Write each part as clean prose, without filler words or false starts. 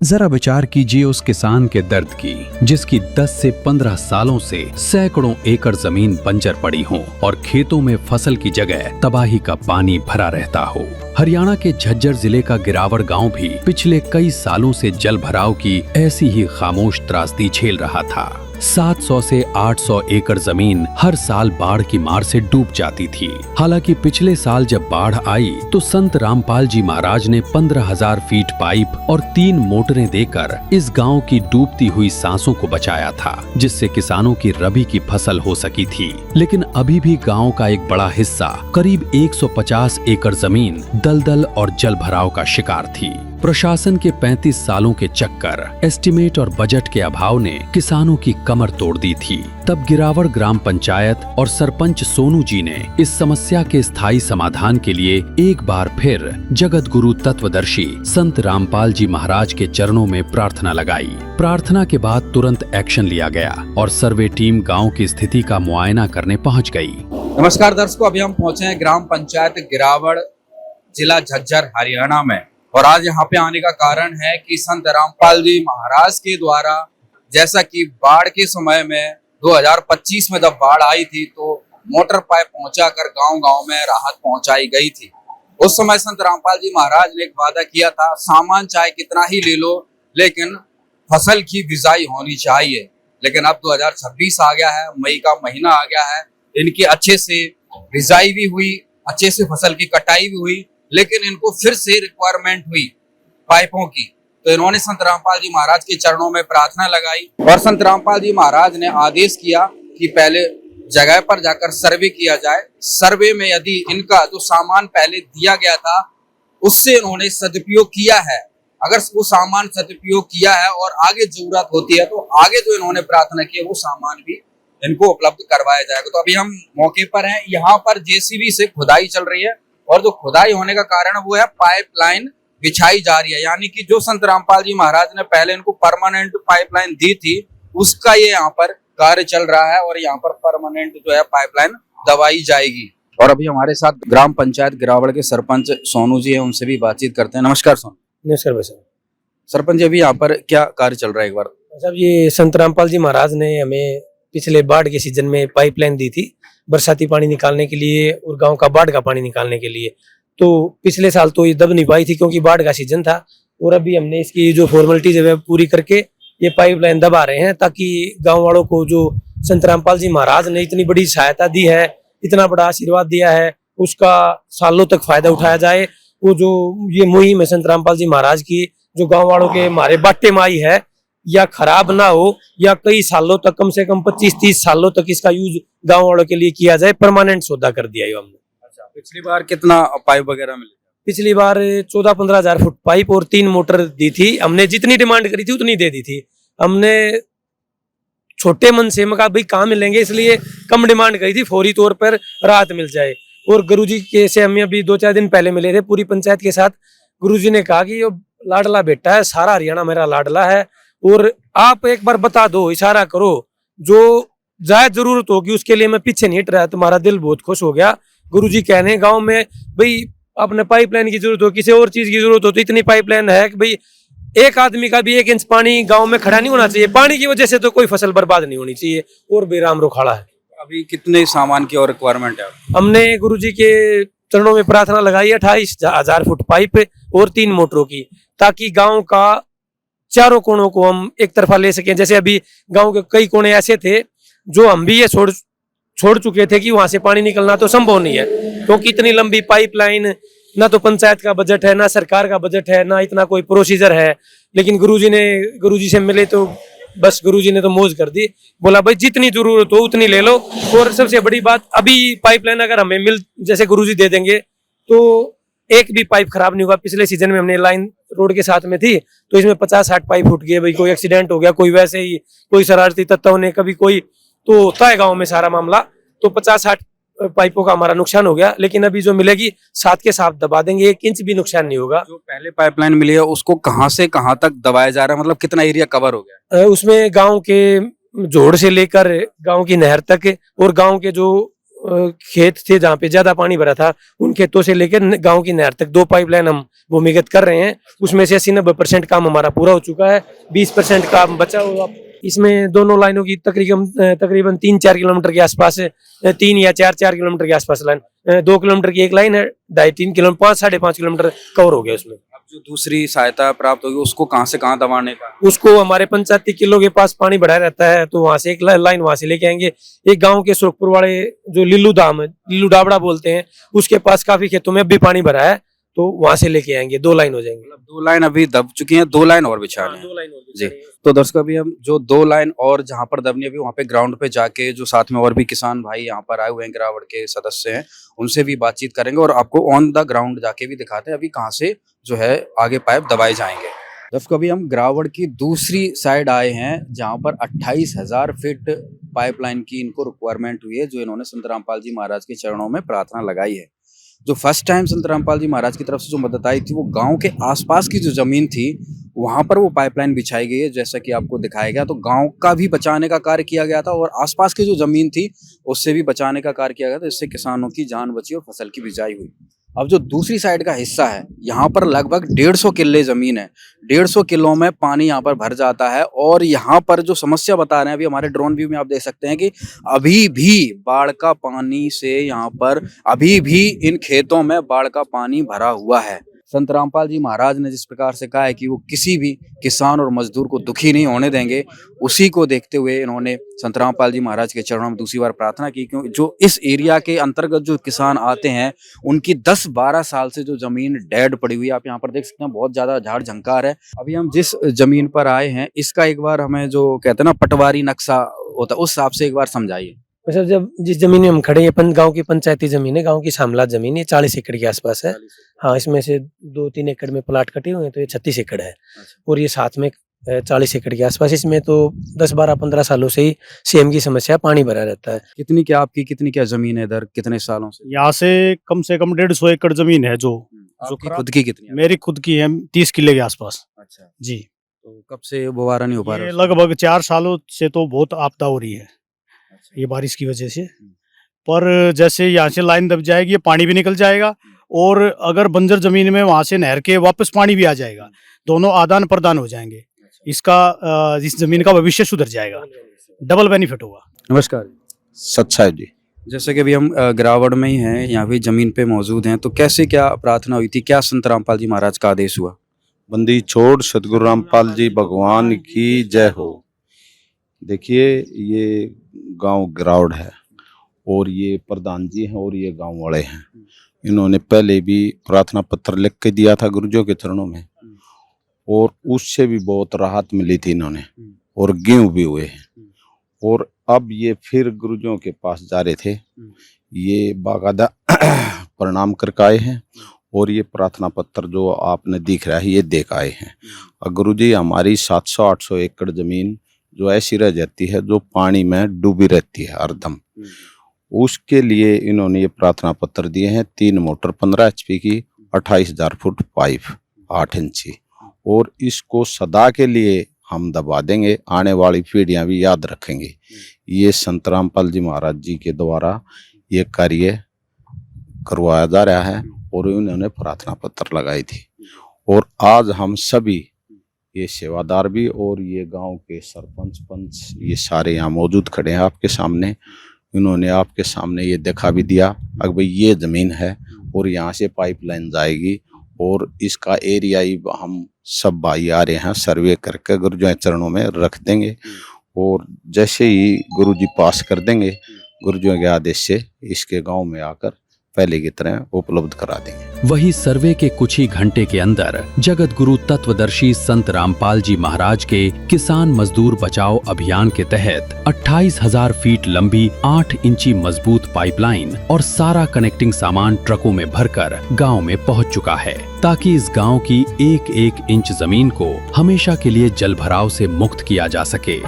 जरा विचार कीजिए उस किसान के दर्द की, जिसकी 10 से 15 सालों से सैकड़ों एकड़ जमीन बंजर पड़ी हो और खेतों में फसल की जगह तबाही का पानी भरा रहता हो। हरियाणा के झज्जर जिले का गिरावड़ गांव भी पिछले कई सालों से जल भराव की ऐसी ही खामोश त्रासदी झेल रहा था। 700 से 800 एकड़ जमीन हर साल बाढ़ की मार से डूब जाती थी। हालांकि पिछले साल जब बाढ़ आई तो संत रामपाल जी महाराज ने 15,000 फीट पाइप और 3 मोटरें देकर इस गांव की डूबती हुई सांसों को बचाया था, जिससे किसानों की रबी की फसल हो सकी थी। लेकिन अभी भी गांव का एक बड़ा हिस्सा, करीब 150 एकड़ जमीन दलदल और जल भराव का शिकार थी। प्रशासन के 35 सालों के चक्कर, एस्टीमेट और बजट के अभाव ने किसानों की कमर तोड़ दी थी। तब गिरावड़ ग्राम पंचायत और सरपंच सोनू जी ने इस समस्या के स्थायी समाधान के लिए एक बार फिर जगत गुरु तत्वदर्शी संत रामपाल जी महाराज के चरणों में प्रार्थना लगाई। प्रार्थना के बाद तुरंत एक्शन लिया गया और सर्वे टीम गाँव की स्थिति का मुआयना करने पहुँच गयी। नमस्कार दर्शकों, अभी हम पहुँचे हैं ग्राम पंचायत गिरावड़, जिला झज्जर, हरियाणा में। और आज यहाँ पे आने का कारण है कि संत रामपाल जी महाराज के द्वारा, जैसा कि बाढ़ के समय में 2025 में जब बाढ़ आई थी तो मोटर पाइप पहुंचाकर गांव-गांव में राहत पहुंचाई गई थी। उस समय संत रामपाल जी महाराज ने एक वादा किया था, सामान चाहे कितना ही ले लो लेकिन फसल की बिजाई होनी चाहिए। लेकिन अब 2026 आ गया है, मई का महीना आ गया है, इनकी अच्छे से बिजाई भी हुई, अच्छे से फसल की कटाई भी हुई, लेकिन इनको फिर से रिक्वायरमेंट हुई पाइपों की। तो इन्होंने संत रामपाल जी महाराज के चरणों में प्रार्थना लगाई और संत रामपाल जी महाराज ने आदेश किया कि पहले जगह पर जाकर सर्वे किया जाए। सर्वे में यदि इनका जो सामान पहले दिया गया था उससे इन्होंने सदुपयोग किया है, अगर वो सामान सदुपयोग किया है और आगे जरूरत होती है तो आगे जो इन्होंने प्रार्थना की है वो सामान भी इनको उपलब्ध करवाया जाएगा। तो अभी हम मौके पर हैं, यहाँ पर जेसीबी से खुदाई चल रही है और जो खुदाई होने का कारण वो है पाइपलाइन बिछाई जा रही है। यानी कि जो संत रामपाल जी महाराज ने पहले इनको परमानेंट पाइपलाइन दी थी उसका ये यहाँ पर कार्य चल रहा है और यहाँ पर परमानेंट जो है पाइपलाइन दबाई जाएगी। और अभी हमारे साथ ग्राम पंचायत गिरावड़ के सरपंच सोनू जी हैं, उनसे भी बातचीत करते हैं। नमस्कार सोनू। नमस्कार भाई साहब। सरपंच जी, अभी यहाँ पर क्या कार्य चल रहा है एक बार? साहब, ये संत रामपाल जी महाराज ने हमें पिछले बाढ़ के सीजन में पाइपलाइन दी थी बरसाती पानी निकालने के लिए और गांव का बाढ़ का पानी निकालने के लिए। तो पिछले साल तो ये दब नहीं पाई थी क्योंकि बाढ़ का सीजन था, और अभी हमने इसकी जो फॉर्मेलिटीज है पूरी करके ये पाइपलाइन दबा रहे हैं ताकि गांव वालों को जो संत रामपाल जी महाराज ने इतनी बड़ी सहायता दी है, इतना बड़ा आशीर्वाद दिया है, उसका सालों तक फायदा उठाया जाए। वो जो ये मुहिम है संत रामपाल जी महाराज की, जो गाँव वालों के हमारे बाटे में आई है, या खराब ना हो या कई सालों तक, कम से कम 25-30 सालों तक इसका यूज गांव वालों के लिए किया जाए, परमानेंट सौदा कर दिया है हमने। अच्छा, पिछली बार कितना पाइप वगैरह मिले? पिछली बार 14-15 हजार फुट पाइप और 3 मोटर दी थी। हमने जितनी डिमांड करी थी उतनी दे दी थी। हमने छोटे मन से मका भाई कहाँ मिलेंगे, इसलिए कम डिमांड करी थी, फौरी तौर पर राहत मिल जाए। और गुरुजी के से हमें अभी 2-4 दिन पहले मिले थे पूरी पंचायत के साथ। गुरुजी ने कहा कि ये लाडला बेटा है, सारा हरियाणा मेरा लाडला है और आप एक बार बता दो, इशारा करो, जो जायज जरूरत होगी उसके लिए मैं पीछे नहीं हट रहा। तुम्हारा दिल बहुत खुश हो गया। गुरुजी कहने गांव में भाई अपने पाइपलाइन की जरूरत हो, किसी और चीज की जरूरत हो तो इतनी पाइपलाइन है कि भाई एक आदमी का भी 1 इंच पानी गांव में खड़ा नहीं होना चाहिए। पानी की वजह से तो कोई फसल बर्बाद नहीं होनी चाहिए। और बेराम रोखाड़ा है। अभी कितने सामान की और रिक्वायरमेंट है? हमने गुरुजी के चरणों में प्रार्थना लगाई 28,000 फुट पाइप और 3 मोटरों की, ताकि गाँव का चारों कोनों को हम एक तरफा ले सकें। जैसे अभी गांव के कई कोने ऐसे थे जो हम भी ये छोड़ चुके थे कि वहां से पानी निकलना तो संभव नहीं है, क्योंकि इतनी लंबी पाइपलाइन, ना तो पंचायत का बजट है, ना सरकार का बजट है, ना इतना कोई प्रोसीजर है। लेकिन गुरुजी से मिले तो बस गुरुजी ने तो मौज कर दी, बोला भाई जितनी जरूरत हो उतनी ले लो। और सबसे बड़ी बात, अभी पाइपलाइन अगर हमें जैसे गुरुजी दे देंगे तो एक भी पाइप खराब नहीं हुआ। पिछले सीजन में हमने लाइन रोड के साथ में थी तो इसमें 50-60 पाइप फूट गए। भाई कोई एक्सीडेंट हो गया, कोई वैसे ही कोई शरारती तत्वों ने, कभी कोई, तो होता है गांव में सारा मामला। तो 50-60 पाइपों का हमारा नुकसान हो गया। लेकिन अभी जो मिलेगी 7 के साथ दबा देंगे, 1 इंच भी नुकसान नहीं होगा। जो पहले पाइपलाइन मिली है उसको कहाँ से कहाँ तक दबाया जा रहा है, मतलब कितना एरिया कवर हो गया? उसमें गाँव के जोड़ से लेकर गाँव की नहर तक और गाँव के जो खेत थे जहाँ पे ज्यादा पानी भरा था, उन खेतों से लेकर गांव की नहर तक 2 पाइपलाइन हम भूमिगत कर रहे हैं। उसमें से 80-90% काम हमारा पूरा हो चुका है, 20% काम बचा हुआ। इसमें दोनों लाइनों की तकरीबन 3-4 किलोमीटर के आसपास, 3 या 4 किलोमीटर के आसपास लाइन, 2 किलोमीटर की एक लाइन है, 2.5-3 किलोमीटर, 5-5.5 किलोमीटर कवर हो गया उसमें। अब जो दूसरी सहायता प्राप्त होगी उसको कहाँ से कहाँ दबाने का? उसको हमारे पंचायती किलो के पास पानी बढ़ाया रहता है, तो वहां से एक लाइन वहां से लेके आएंगे। एक गांव के सुरखपुर वाले जो लिल्लू धाम है, लिल्लू डाबड़ा बोलते हैं, उसके पास काफी खेतों में अभी पानी भरा है, तो वहां से लेके आएंगे। 2 लाइन हो जाएंगे। मतलब 2 लाइन अभी दब चुकी हैं, 2 लाइन और बिछाने हैं। 2 लाइन और जी, तो दर्शकों अभी हम जो 2 लाइन और जहाँ पर दबनी है, अभी वहाँ पे ग्राउंड पे जाके जो साथ में और भी किसान भाई यहाँ पर आए हुए हैं, गिरावड़ के सदस्य हैं, उनसे भी बातचीत करेंगे और आपको ऑन द ग्राउंड जाके भी दिखाते हैं अभी कहाँ से जो है आगे पाइप दबाए जाएंगे। दर्शकों अभी हम गिरावड़ की दूसरी साइड आए हैं जहाँ पर 28,000 फीट पाइपलाइन की इनको रिक्वायरमेंट हुई है, जो इन्होंने संत रामपाल जी महाराज के चरणों में प्रार्थना लगाई है। जो फर्स्ट टाइम संत रामपाल जी महाराज की तरफ से जो मदद आई थी, वो गांव के आसपास की जो जमीन थी वहां पर वो पाइपलाइन बिछाई गई है, जैसा कि आपको दिखाया गया। तो गांव का भी बचाने का कार्य किया गया था और आसपास की जो जमीन थी उससे भी बचाने का कार्य किया गया था, इससे किसानों की जान बची और फसल की बिजाई हुई। अब जो दूसरी साइड का हिस्सा है, यहाँ पर लगभग 150 किल्ले जमीन है, 150 किलों में पानी यहाँ पर भर जाता है। और यहाँ पर जो समस्या बता रहे हैं, अभी हमारे ड्रोन व्यू में आप देख सकते हैं कि अभी भी बाढ़ का पानी से यहाँ पर अभी भी इन खेतों में बाढ़ का पानी भरा हुआ है। संत रामपाल जी महाराज ने जिस प्रकार से कहा है कि वो किसी भी किसान और मजदूर को दुखी नहीं होने देंगे, उसी को देखते हुए इन्होंने संत रामपाल जी महाराज के चरणों में दूसरी बार प्रार्थना की। क्यों जो इस एरिया के अंतर्गत जो किसान आते हैं, उनकी 10-12 साल से जो जमीन डेड पड़ी हुई है, आप यहाँ पर देख सकते हैं, बहुत ज्यादा झाड़ झंकार है। अभी हम जिस जमीन पर आए हैं, इसका एक बार हमें जो कहते हैं ना पटवारी नक्शा होता है, उस हिसाब से एक बार समझाइए। सर, जब जिस जमीन में हम खड़े हैं, गांव की पंचायती जमीन है, गांव की शामलात जमीन है, 40 एकड़ के आसपास है। हाँ, इसमें से 2-3 एकड़ में प्लाट कटे हुए हैं, तो ये 36 एकड़ है। और ये साथ में 40 एकड़ के आसपास, इसमें तो 10-12-15 सालों से ही सेम की समस्या, पानी भरा रहता है। कितनी क्या जमीन है इधर, कितने सालों से? यहाँ से कम 150 एकड़ जमीन है। जो खुद की कितनी है? मेरी खुद की है 30 किले के आसपास। अच्छा जी। तो कब से दोबारा नहीं हो पा रहा? लगभग 4 सालों से तो बहुत आपदा हो रही है ये बारिश की वजह से। पर जैसे यहाँ से लाइन दब जाएगी, ये पानी भी निकल जाएगा, और अगर बंजर जमीन में वहां से नहर के वापस पानी भी आ जाएगा, दोनों आदान प्रदान हो जाएंगे। इसका इस जमीन का भविष्य सुधर जाएगा, डबल बेनिफिट होगा। नमस्कार। सच्चाई जी। जैसे कि अभी हम गिरावड़ में ही हैं, यहाँ भी जमीन पे मौजूद हैं, तो कैसे क्या प्रार्थना हुई थी, क्या संत रामपाल जी महाराज का आदेश हुआ? बंदी छोड़ सतगुरु रामपाल जी भगवान की जय हो। देखिए, ये गांव गिरावड़ है और ये प्रधान जी हैं और ये गांव वाले हैं। इन्होंने पहले भी प्रार्थना पत्र लिख के दिया था गुरुजियों के चरणों में, और उससे भी बहुत राहत मिली थी इन्होंने, और गेहूं भी हुए हैं। और अब ये फिर गुरुजियों के पास जा रहे थे, ये बाकायदा प्रणाम करके आए हैं, और ये प्रार्थना पत्र जो आपने दिख रहा है ये देख आए हैं। और गुरुजी, हमारी 700-800 एकड़ जमीन जो ऐसी रह जाती है, जो पानी में डूबी रहती है हरदम, उसके लिए इन्होंने ये प्रार्थना पत्र दिए हैं। 3 मोटर 15 HP की, 28,000 फुट पाइप 8 इंची, और इसको सदा के लिए हम दबा देंगे, आने वाली पीढ़ियां भी याद रखेंगे। ये संत रामपाल जी महाराज जी के द्वारा ये कार्य करवाया जा रहा है, और इन्होंने प्रार्थना पत्र लगाई थी। और आज हम सभी, ये सेवादार भी और ये गांव के सरपंच पंच, ये सारे यहाँ मौजूद खड़े हैं आपके सामने। इन्होंने आपके सामने ये दिखा भी दिया, अगर भाई ये जमीन है और यहाँ से पाइपलाइन जाएगी, और इसका एरिया ही हम सब भाई आ रहे हैं सर्वे करके गुरुजी के चरणों में रख देंगे, और जैसे ही गुरुजी पास कर देंगे, गुरुजियों के आदेश से इसके गांव में आकर पहले की तरह उपलब्ध करा देंगे। वही सर्वे के कुछ ही घंटे के अंदर जगत गुरु तत्वदर्शी संत रामपाल जी महाराज के किसान मजदूर बचाओ अभियान के तहत 28,000 फीट लंबी 8 इंची मजबूत पाइपलाइन और सारा कनेक्टिंग सामान ट्रकों में भरकर गांव में पहुंच चुका है, ताकि इस गांव की एक इंच जमीन को हमेशा के लिए जल भराव से मुक्त किया जा सके।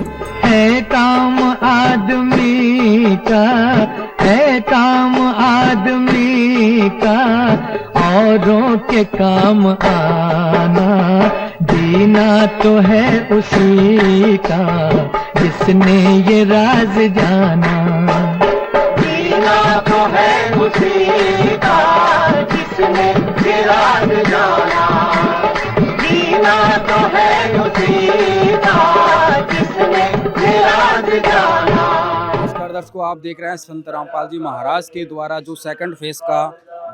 है काम आदमी का, है काम आदमी का, औरों के काम आना, जीना तो है उसी का जिसने ये राज जाना। जीना तो है उसी का जिसने विराट जाना, जीना तो है उसी का जिसने विराट जाना। नमस्कार दर्शकों, आप देख रहे हैं संत रामपाल जी महाराज के द्वारा जो सेकंड फेज का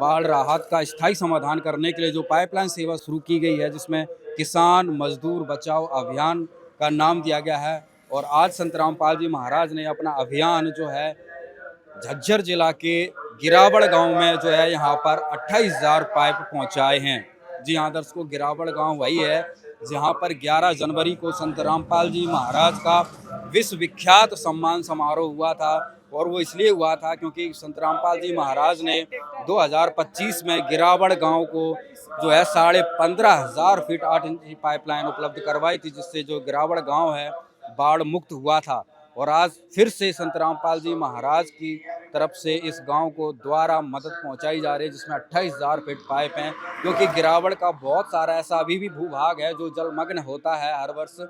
बाढ़ राहत का स्थायी समाधान करने के लिए जो पाइपलाइन सेवा शुरू की गई है, जिसमें किसान मजदूर बचाओ अभियान का नाम दिया गया है। और आज संत रामपाल जी महाराज ने अपना अभियान जो है झज्जर जिला के गिरावड़ गांव में जो है यहाँ पर 28,000 पाइप पहुँचाए हैं। जी हाँ दर्शकों, गिरावड़ गांव वही है जहाँ पर 11 जनवरी को संत रामपाल जी महाराज का विश्वविख्यात सम्मान समारोह हुआ था। और वो इसलिए हुआ था क्योंकि संत रामपाल जी महाराज ने 2025 में गिरावड़ गांव को जो है 15,500 फीट 8 इंच की पाइपलाइन उपलब्ध करवाई थी, जिससे जो गिरावड़ गांव है बाढ़ मुक्त हुआ था। और आज फिर से संत रामपाल जी महाराज की तरफ से इस गांव को द्वारा मदद पहुंचाई जा रही है, जिसमें 28,000 फीट पाइप हैं। क्योंकि गिरावड़ का बहुत सारा ऐसा अभी भी भूभाग है जो जलमग्न होता है हर वर्ष,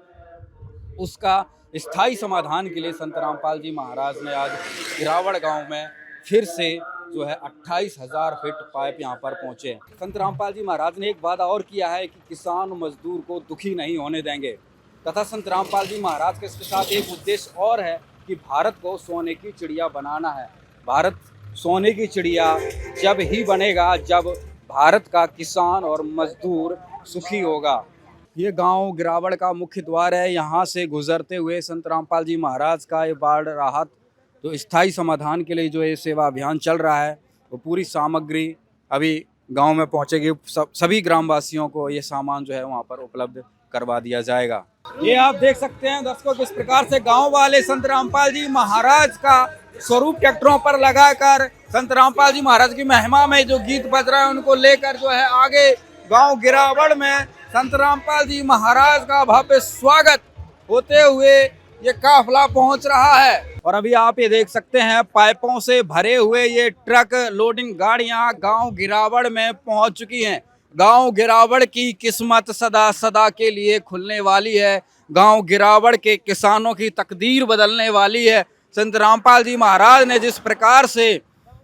उसका स्थायी समाधान के लिए संत रामपाल जी महाराज ने आज गिरावड़ गांव में फिर से जो है 28,000 फीट पाइप यहां पर पहुंचे। संत रामपाल जी महाराज ने एक वादा और किया है कि किसान मजदूर को दुखी नहीं होने देंगे, तथा संत रामपाल जी महाराज के इसके साथ एक उद्देश्य और है कि भारत को सोने की चिड़िया बनाना है। भारत सोने की चिड़िया जब ही बनेगा जब भारत का किसान और मजदूर सुखी होगा। ये गांव गिरावड़ का मुख्य द्वार है। यहाँ से गुजरते हुए संत रामपाल जी महाराज का ये बाढ़ राहत तो स्थायी समाधान के लिए जो ये सेवा अभियान चल रहा है, वो पूरी सामग्री अभी गांव में पहुँचेगी। सभी ग्रामवासियों को ये सामान जो है वहाँ पर उपलब्ध करवा दिया जाएगा। ये आप देख सकते हैं दर्शकों किस प्रकार से गांव वाले संत रामपाल जी महाराज का स्वरूप ट्रैक्टरों पर लगाकर संत रामपाल जी महाराज की महिमा में जो गीत बज रहा है उनको लेकर जो है आगे गांव गिरावड़ में संत रामपाल जी महाराज का भव्य स्वागत होते हुए ये काफिला पहुंच रहा है। और अभी आप ये देख सकते हैं पाइपों से भरे हुए ये ट्रक लोडिंग गाड़ियां गांव गिरावड़ में पहुंच चुकी हैं। गांव गिरावड़ की किस्मत सदा सदा के लिए खुलने वाली है। गांव गिरावड़ के किसानों की तकदीर बदलने वाली है। संत रामपाल जी महाराज ने जिस प्रकार से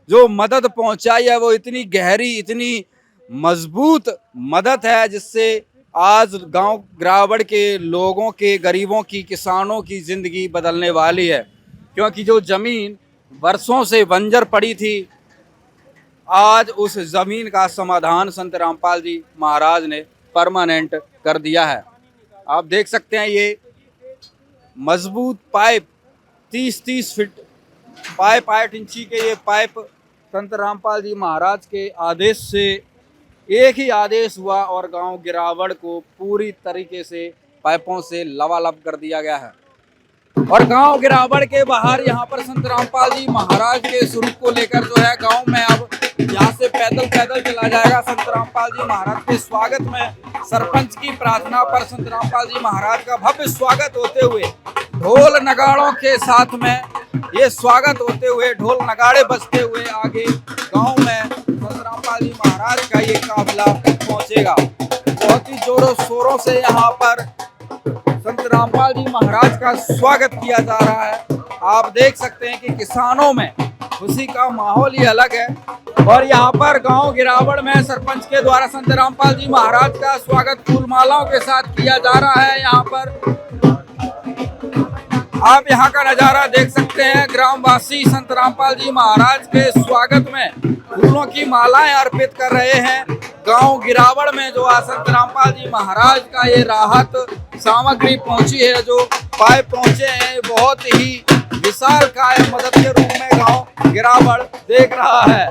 जो मदद पहुंचाई है वो इतनी गहरी, इतनी मजबूत मदद है, जिससे आज गांव गिरावड़ के लोगों के, गरीबों की, किसानों की ज़िंदगी बदलने वाली है। क्योंकि जो ज़मीन वर्षों से बंजर पड़ी थी, आज उस ज़मीन का समाधान संत रामपाल जी महाराज ने परमानेंट कर दिया है। आप देख सकते हैं ये मजबूत पाइप 30-30 फीट पाइप 8 इंची के ये पाइप संत रामपाल जी महाराज के आदेश से एक ही आदेश हुआ और गांव गिरावड़ को पूरी तरीके से पाइपों से लबालब कर दिया गया है। और गांव गिरावड़ के बाहर यहाँ पर संत रामपाल जी महाराज के स्वरूप को लेकर जो है गांव में अब यहाँ से पैदल चला जाएगा। संत रामपाल जी महाराज के स्वागत में सरपंच की प्रार्थना पर संत रामपाल जी महाराज का भव्य स्वागत होते हुए ढोल नगाड़ों के साथ में ये स्वागत होते हुए ढोल नगाड़े बजते हुए आगे गांव में संत रामपाल जी महाराज का ये काफिला पहुंचेगा। बहुत ही जोरों शोरों से यहाँ पर संत रामपाल जी महाराज का स्वागत किया जा रहा है। आप देख सकते हैं कि किसानों में खुशी का माहौल ही अलग है। और यहाँ पर गांव गिरावड़ में सरपंच के द्वारा संत रामपाल जी महाराज का स्वागत फूल मालाओं के साथ किया जा रहा है। यहाँ पर आप यहाँ का नजारा देख सकते हैं। ग्रामवासी संत रामपाल जी महाराज के स्वागत में फूलों की मालाएं अर्पित कर रहे हैं। गांव गिरावड़ में जो आज संत रामपाल जी महाराज का ये राहत सामग्री पहुंची है, जो पाइप पहुंचे हैं, बहुत ही विशाल काय मदद के रूप में गांव गिरावड़ देख रहा है।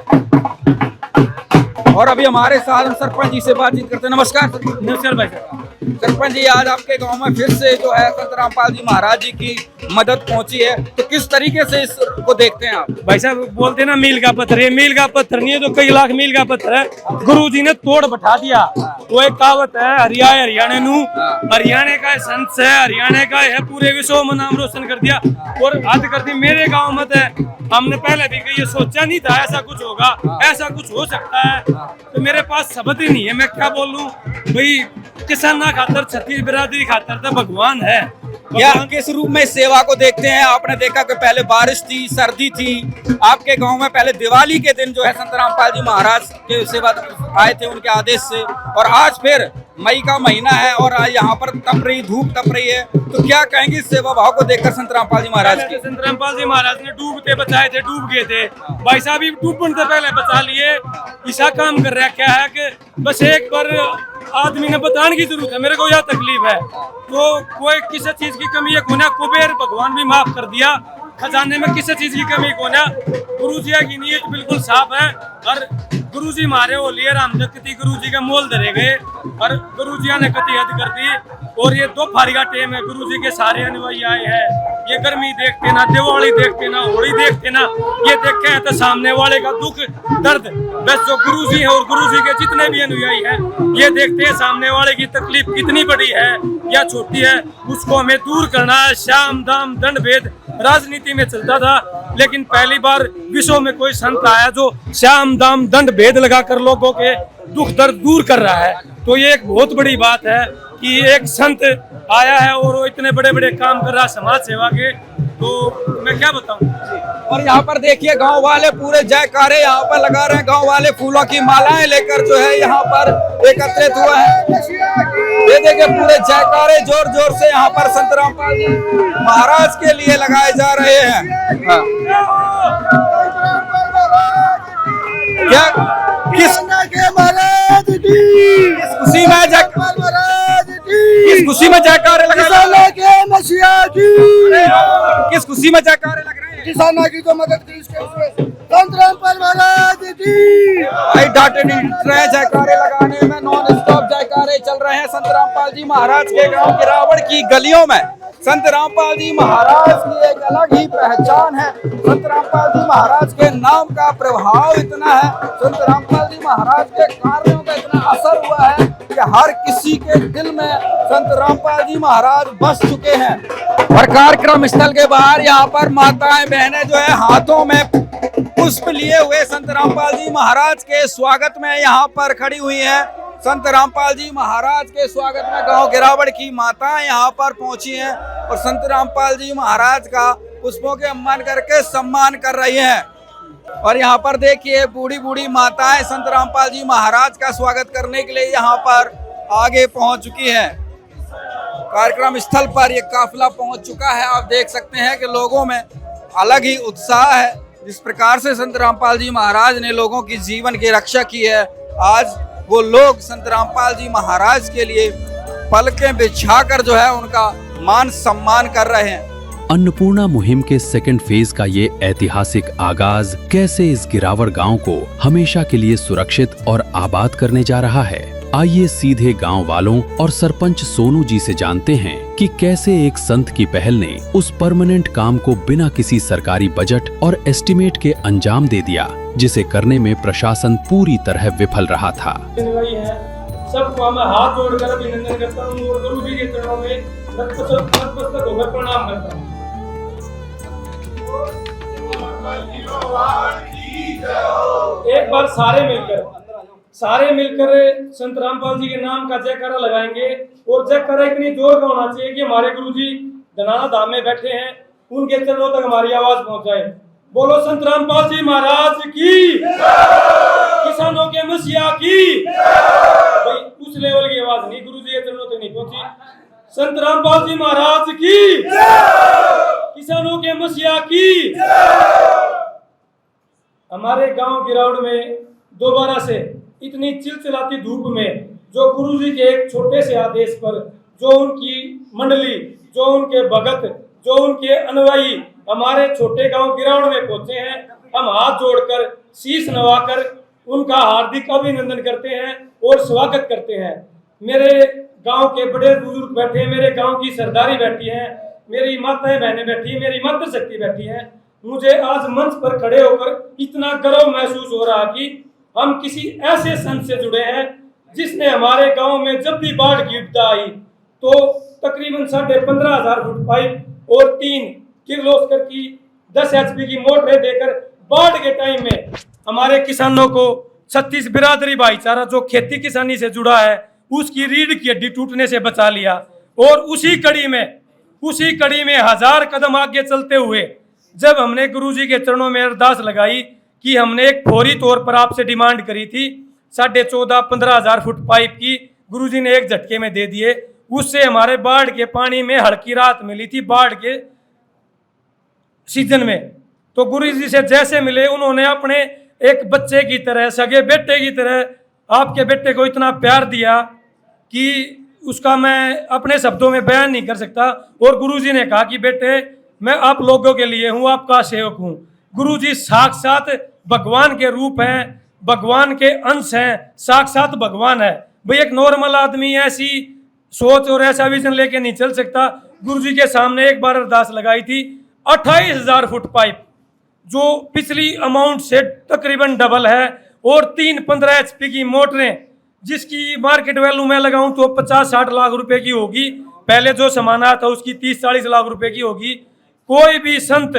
और अभी हमारे साथ हम सरपंच जी से बातचीत करते हैं। नमस्कार भाई साहब। सरपंच जी, आज आपके गांव में फिर से जो है संत रामपाल जी महाराज जी की मदद पहुंची है, तो किस तरीके से इसको देखते हैं आप? भाई साहब बोलते ना मील का पत्थर, ये मील का पत्थर नहीं है, तो कई लाख मील का पत्थर है। गुरु जी ने तोड़ बैठा दिया। वो एक कहावत है, हरियाणा नू, हरियाणा का संत है, हरियाणा का है, पूरे विश्व में नाम रोशन कर दिया। और हद कर दी मेरे गाँव में है। हमने पहले भी ये सोचा नहीं था ऐसा कुछ होगा, ऐसा कुछ हो सकता है। तो मेरे पास शब्द ही नहीं है, मैं क्या बोलूं भाई। किसान ना खातर, छत्तीस बिरादरी खातर तो भगवान है। या किस रूप में इस सेवा को देखते हैं? आपने देखा कि पहले बारिश थी, सर्दी थी, आपके गांव में पहले दिवाली के दिन जो है संत रामपाल जी महाराज के सेवा आए थे उनके आदेश से, और आज फिर मई का महीना है और आज यहाँ पर धूप तप रही है, तो क्या कहेंगे इस सेवा भाव को देखकर संत रामपाल जी महाराज की? संत रामपाल जी महाराज ने डूबते बचाए थे, डूब गए थे, भाई साहब भी डूबने से पहले बचा लिए। ऐसा काम कर रहा है क्या है कि बस एक बार आदमी ने बताने की जरूरत है, मेरे को यह तकलीफ है, तो कोई किसी चीज की कमी है कोना, कुबेर भगवान भी माफ कर दिया, खजाने में किसी चीज की कमी कोना। गुरु जी की नीयत बिल्कुल साफ है, और गुरु जी मारे हो लिए राम जगती गुरु जी के मोल धरे गए, और गुरु जी ने कति हद कर दी। और ये दो फारी का टेम है, गुरु जी के सारे अनुयायी आए हैं, ये गर्मी देखते ना, दिवाली देखते ना, होली देखते ना, ये देखे हैं तो सामने वाले का दुख दर्द, बस जो गुरु जी है और गुरु जी के जितने भी अनुयायी हैं ये देखते हैं सामने वाले की तकलीफ कितनी बड़ी है या छोटी है, उसको हमें दूर करना है। श्याम दाम दंड भेद राजनीति में चलता था, लेकिन पहली बार विश्व में कोई संत आया जो श्याम दाम दंड भेद लगाकर लोगों के दुख दर्द दूर कर रहा है, तो ये एक बहुत बड़ी बात है कि एक संत आया है और वो इतने बड़े बड़े काम कर रहा है समाज सेवा के, तो मैं क्या बताऊं। और यहाँ पर देखिए गांव वाले पूरे जयकारे यहाँ पर लगा रहे हैं, गांव वाले फूलों की मालाएं लेकर जो है यहाँ पर एकत्रित हुआ है। ये देखिए पूरे जयकारे जोर जोर से यहाँ पर संत रामपाल जी महाराज के लिए लगाए जा रहे हैं। हाँ। क्या किस खुशी में किस खुशी में जयकारे लगा किस खुशी में जयकारे लग रहे हैं? किसानों की तो मदद की संत रामपाल महाराज की। भाई डाटे रहे जयकारे लगाने में, नॉन स्टॉप जयकारे चल रहे हैं संत रामपाल जी महाराज के गांव गिरावड़ की गलियों में। संत रामपाल जी महाराज की एक अलग ही पहचान है, संत रामपाल जी महाराज के नाम का प्रभाव इतना है, संत रामपाल जी महाराज के कार्यों का इतना असर हुआ है कि हर किसी के दिल में संत रामपाल जी महाराज बस चुके हैं। और कार्यक्रम स्थल के बाहर यहाँ पर माताएं बहनें जो है हाथों में पुष्प लिए हुए संत रामपाल जी महाराज के स्वागत में यहाँ पर खड़ी हुई हैं। संत रामपाल जी महाराज के स्वागत में गांव गिरावड़ की माताएं यहाँ पर पहुंची हैं और संत रामपाल जी महाराज का पुष्पों के सम्मान करके सम्मान कर रही हैं। और यहाँ पर देखिए बूढ़ी बूढ़ी माताएं संत रामपाल जी महाराज का स्वागत करने के लिए यहाँ पर आगे पहुंच चुकी हैं। कार्यक्रम स्थल पर ये काफिला पहुंच चुका है। आप देख सकते हैं कि लोगों में अलग ही उत्साह है, जिस प्रकार से संत रामपाल जी महाराज ने लोगों की जीवन की रक्षा की है। आज वो लोग संत रामपाल जी महाराज के लिए पलकें बिछाकर जो है उनका मान सम्मान कर रहे हैं। अन्नपूर्णा मुहिम के सेकंड फेज का ये ऐतिहासिक आगाज कैसे इस गिरावड़ गांव को हमेशा के लिए सुरक्षित और आबाद करने जा रहा है, आइए सीधे गांव वालों और सरपंच सोनू जी से जानते हैं कि कैसे एक संत की पहल ने उस परमानेंट काम को बिना किसी सरकारी बजट और एस्टिमेट के अंजाम दे दिया, जिसे करने में प्रशासन पूरी तरह विफल रहा था। सबको मैं हाथ जोड़कर अभिनंदन करता हूँ और गुरु जी के चरणों में नतमस्तक होकर प्रणाम करता हूँ। एक बार सारे मिलकर संत रामपाल जी के नाम का जयकारा लगाएंगे, और जयकारा इतनी जोर का होना चाहिए कि हमारे गुरु जी धनाना धाम में बैठे हैं, उनके चरणों तक हमारी आवाज पहुंच जाए। बोलो संत रामपाल जी महाराज की, किसानों के मसीहा की। भाई उस लेवल की आवाज नहीं, गुरु जी के चरणों तक नहीं पहुंची। संत रामपाल जी महाराज की, किसानों के मसीहा की। हमारे गांव गिरावड़ में दोबारा से इतनी चिलचिलाती धूप में जो गुरु जी के एक छोटे से आदेश पर जो उनकी मंडली, जो उनके भगत, जो उनके अनुयायी हमारे छोटे गांव गिरावड़ में पहुंचे हैं, हम हाथ जोड़कर शीश नवाकर उनका हार्दिक अभिनंदन करते हैं और स्वागत करते हैं। मेरे गांव के बड़े बुजुर्ग बैठे हैं, मेरे गांव की सरदारी बैठी है, मेरी माताएं बहनें बैठी है, मेरी मातृशक्ति बैठी है। मुझे आज मंच पर खड़े होकर इतना गर्व महसूस हो रहा कि हम किसी ऐसे संत से जुड़े हैं जिसने हमारे गांव में जब भी बाढ़ की विपदा आई तो तकरीबन 15,500 फुट पाइप और 3 किर्लोस्कर की 10 HP की मोटरें देकर बाढ़ के टाइम में हमारे किसानों को 36 बिरादरी भाईचारा जो खेती किसानी से जुड़ा है उसकी रीढ़ की हड्डी टूटने से बचा लिया। और उसी कड़ी में उसी कड़ी में 1000 कदम आगे चलते हुए जब हमने गुरुजी के चरणों में अरदास लगाई कि हमने एक फौरी तौर पर आपसे डिमांड करी थी 14,500-15 हजार फुट पाइप की, गुरुजी ने एक झटके में दे दिए। उससे हमारे बाढ़ के पानी में हल्की राहत मिली थी बाढ़ के सीजन में। तो गुरुजी से जैसे मिले उन्होंने अपने एक बच्चे की तरह, सगे बेटे की तरह आपके बेटे को इतना प्यार दिया कि उसका मैं अपने शब्दों में बयान नहीं कर सकता। और गुरुजी ने कहा कि बेटे मैं आप लोगों के लिए हूँ, आपका सेवक हूँ। गुरुजी साक्षात भगवान के रूप हैं, भगवान के अंश हैं, साक्षात भगवान है भाई। एक नॉर्मल आदमी ऐसी सोच और ऐसा विजन लेके नहीं चल सकता। गुरुजी के सामने एक बार अरदास लगाई थी 28,000 फुट पाइप, जो पिछली अमाउंट से तकरीबन डबल है, और 3-15 HP की मोटरें जिसकी मार्केट वैल्यू में लगाऊं तो 50-60 लाख रुपए की होगी। पहले जो सामान आया था उसकी 30-40 लाख रुपए की होगी। कोई भी संत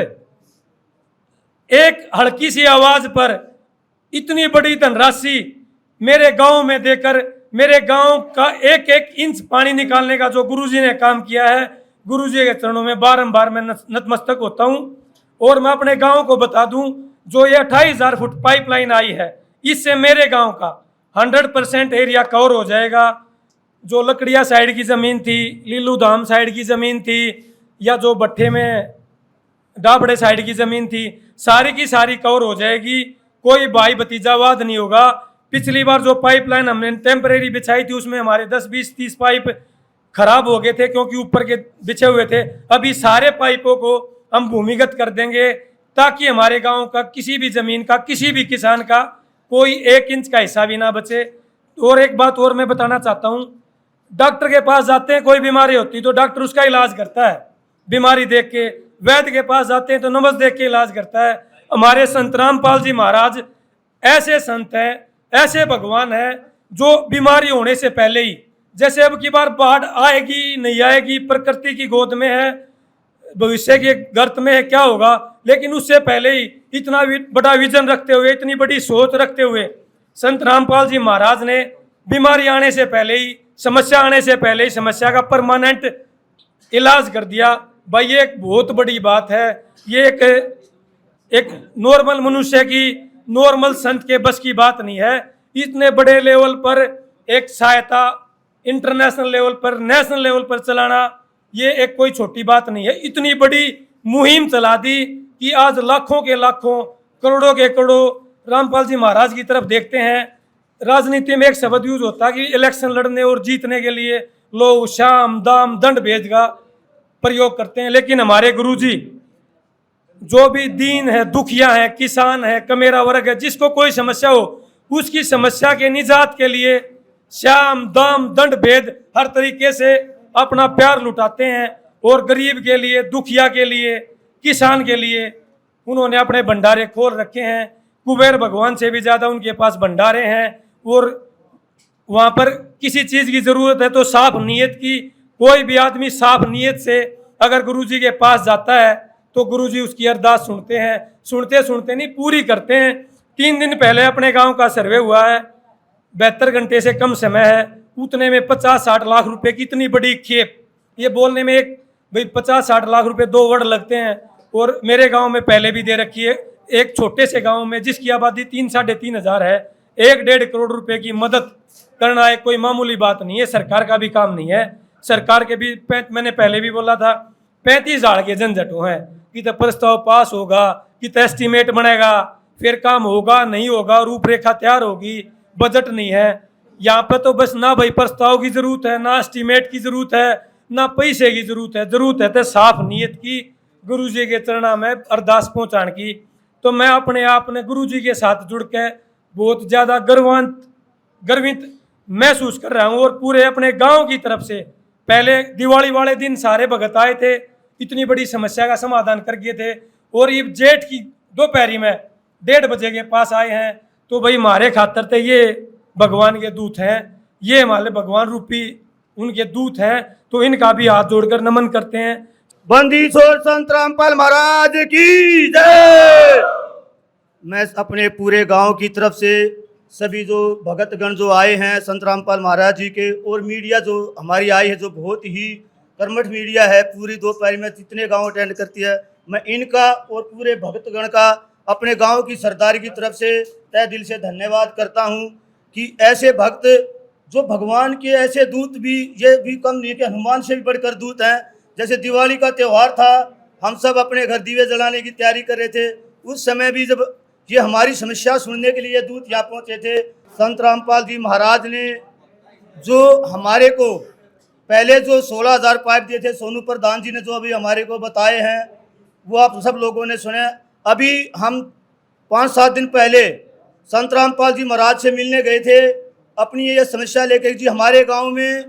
एक हल्की सी आवाज पर इतनी बड़ी धनराशि मेरे गांव में देकर मेरे गांव का एक एक इंच पानी निकालने का जो गुरुजी ने काम किया है, गुरुजी के चरणों में बारंबार मैं नतमस्तक होता हूं। और मैं अपने गांव को बता दूं, जो ये 28,000 फुट पाइपलाइन आई है, इससे मेरे गांव का 100% एरिया कवर हो जाएगा। जो लकड़िया साइड की ज़मीन थी, लीलू धाम साइड की ज़मीन थी, या जो भट्ठे में डाबड़े साइड की ज़मीन थी, सारी की सारी कवर हो जाएगी। कोई भाई भतीजावाद नहीं होगा। पिछली बार जो पाइपलाइन हमने टेम्परेरी बिछाई थी उसमें हमारे 10-20-30 पाइप खराब हो गए थे क्योंकि ऊपर के बिछे हुए थे। अभी सारे पाइपों को हम भूमिगत कर देंगे ताकि हमारे गांव का किसी भी ज़मीन का, किसी भी किसान का कोई 1 इंच का हिस्सा भी ना बचे। और एक बात और मैं बताना चाहता हूँ, डॉक्टर के पास जाते हैं, कोई बीमारी होती तो डॉक्टर उसका इलाज करता है बीमारी देख के। वैद्य के पास जाते हैं तो नंबर देख के इलाज करता है। हमारे संत रामपाल जी महाराज ऐसे संत हैं, ऐसे भगवान हैं जो बीमारी होने से पहले ही, जैसे अब की बार बाढ़ आएगी नहीं आएगी प्रकृति की गोद में है, भविष्य के गर्त में है, क्या होगा, लेकिन उससे पहले ही इतना बड़ा विजन रखते हुए, इतनी बड़ी सोच रखते हुए संत रामपाल जी महाराज ने बीमारी आने से पहले ही, समस्या आने से पहले ही समस्या का परमानेंट इलाज कर दिया। भाई ये एक बहुत बड़ी बात है। ये एक नॉर्मल मनुष्य की, नॉर्मल संत के बस की बात नहीं है। इतने बड़े लेवल पर एक सहायता इंटरनेशनल लेवल पर, नेशनल लेवल पर चलाना ये एक कोई छोटी बात नहीं है। इतनी बड़ी मुहिम चला दी कि आज लाखों के लाखों, करोड़ों के करोड़ों रामपाल जी महाराज की तरफ देखते हैं। राजनीति में एक शब्द यूज होता है कि इलेक्शन लड़ने और जीतने के लिए लोग शाम दाम दंड भेद का प्रयोग करते हैं, लेकिन हमारे गुरुजी जो भी दीन है, दुखिया है, किसान है, कमेरा वर्ग है, जिसको कोई समस्या हो उसकी समस्या के निजात के लिए श्याम दाम दंड भेद हर तरीके से अपना प्यार लुटाते हैं। और गरीब के लिए, दुखिया के लिए, किसान के लिए उन्होंने अपने भंडारे खोल रखे हैं। कुबेर भगवान से भी ज़्यादा उनके पास भंडारे हैं। और वहाँ पर किसी चीज़ की ज़रूरत है तो साफ नीयत की, कोई भी आदमी साफ नीयत से अगर गुरुजी के पास जाता है तो गुरुजी उसकी अरदास सुनते हैं। सुनते सुनते नहीं, पूरी करते हैं। 3 दिन पहले अपने गांव का सर्वे हुआ है, 72 घंटे से कम समय है, उतने में 50-60 लाख रुपए की इतनी बड़ी खेप, ये बोलने में एक भाई 50-60 लाख रुपए 2 वर्ड लगते हैं। और मेरे गांव में पहले भी दे रखी है। एक छोटे से गांव में जिसकी आबादी 3-3.5 हजार है, 1-1.5 करोड़ रुपए की मदद करना एक कोई मामूली बात नहीं है। सरकार का भी काम नहीं है। सरकार के भी, मैंने पहले भी बोला था, 35 झाड़ के झंझटों हैं कि तो प्रस्ताव पास होगा, कि तो एस्टीमेट बनेगा, फिर काम होगा नहीं होगा, रूपरेखा तैयार होगी, बजट नहीं है। यहाँ पे तो बस ना भाई प्रस्ताव की जरूरत है, ना एस्टीमेट की जरूरत है, ना पैसे की जरूरत है तो साफ नीयत की, गुरुजी के चरणों में अरदास पहुँचाने की। तो मैं अपने आप ने गुरुजी के साथ जुड़ के बहुत ज़्यादा गर्वित महसूस कर रहा हूँ। और पूरे अपने गांव की तरफ से पहले दिवाली वाले दिन सारे भगत आए थे, इतनी बड़ी समस्या का समाधान कर गए थे। और ये जेठ की दोपहरी में 1:30 बजे के पास आए हैं। तो भाई हमारे खातर तो ये भगवान के दूत हैं, ये हमारे भगवान रूपी उनके दूत हैं। तो इनका भी हाथ जोड़कर नमन करते हैं। बंदीछोड़ संत रामपाल महाराज की जय। मैं अपने पूरे गांव की तरफ से सभी जो भगतगण जो आए हैं संत रामपाल महाराज जी के, और मीडिया जो हमारी आई है, जो बहुत ही कर्मठ मीडिया है, पूरी दोपहर में जितने गांव अटेंड करती है, मैं इनका और पूरे भक्तगण का अपने गांव की सरदारी की तरफ से तहे दिल से धन्यवाद करता हूं कि ऐसे भक्त जो भगवान के ऐसे दूत भी, ये भी कम नहीं कि हनुमान से भी बढ़कर दूत हैं। जैसे दिवाली का त्यौहार था, हम सब अपने घर दिए जलाने की तैयारी कर रहे थे, उस समय भी जब ये हमारी समस्या सुनने के लिए दूत यहाँ पहुँचे थे, संत रामपाल जी महाराज ने जो हमारे को पहले जो 16,000 पाइप दिए थे, सोनू प्रधान जी ने जो अभी हमारे को बताए हैं वो आप सब लोगों ने सुने। अभी हम 5-7 दिन पहले संत रामपाल जी महाराज से मिलने गए थे, अपनी ये समस्या लेकर जी हमारे गांव में